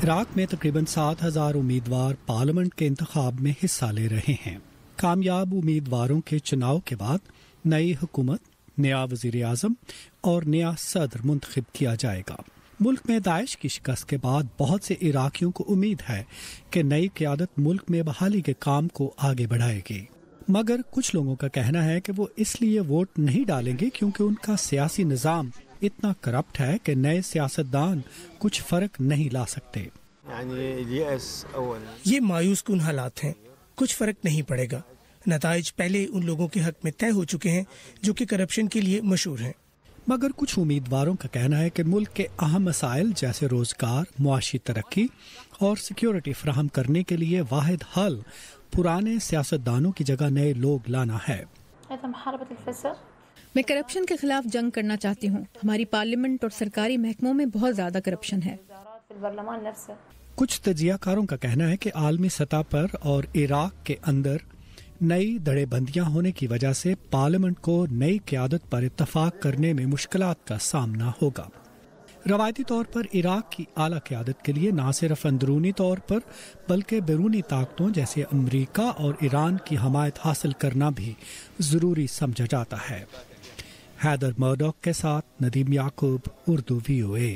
عراق میں تقریباً 7,000 امیدوار پارلیمنٹ کے انتخاب میں حصہ لے رہے ہیں۔ کامیاب امیدواروں کے چناؤ کے بعد نئی حکومت، نیا وزیر اعظم اور نیا صدر منتخب کیا جائے گا۔ ملک میں داعش کی شکست کے بعد بہت سے عراقیوں کو امید ہے کہ نئی قیادت ملک میں بحالی کے کام کو آگے بڑھائے گی، مگر کچھ لوگوں کا کہنا ہے کہ وہ اس لیے ووٹ نہیں ڈالیں گے کیونکہ ان کا سیاسی نظام اتنا کرپٹ ہے کہ نئے سیاستدان کچھ فرق نہیں لا سکتے۔ یہ مایوس کن حالات ہیں، کچھ فرق نہیں پڑے گا۔ نتائج پہلے ان لوگوں کے حق میں طے ہو چکے ہیں جو کہ کرپشن کے لیے مشہور ہیں۔ مگر کچھ امیدواروں کا کہنا ہے کہ ملک کے اہم مسائل جیسے روزگار، معاشی ترقی اور سیکیورٹی فراہم کرنے کے لیے واحد حل پرانے سیاستدانوں کی جگہ نئے لوگ لانا ہے۔ میں کرپشن کے خلاف جنگ کرنا چاہتی ہوں۔ ہماری پارلیمنٹ اور سرکاری محکموں میں بہت زیادہ کرپشن ہے۔ کچھ تجزیہ کاروں کا کہنا ہے کہ عالمی سطح پر اور عراق کے اندر نئی دھڑے بندیاں ہونے کی وجہ سے پارلیمنٹ کو نئی قیادت پر اتفاق کرنے میں مشکلات کا سامنا ہوگا۔ روایتی طور پر عراق کی اعلیٰ قیادت کے لیے نہ صرف اندرونی طور پر بلکہ بیرونی طاقتوں جیسے امریکہ اور ایران کی حمایت حاصل کرنا بھی ضروری سمجھا جاتا ہے۔ حیدر مرڈوک کے ساتھ ندیم یعقوب، اردو VOA۔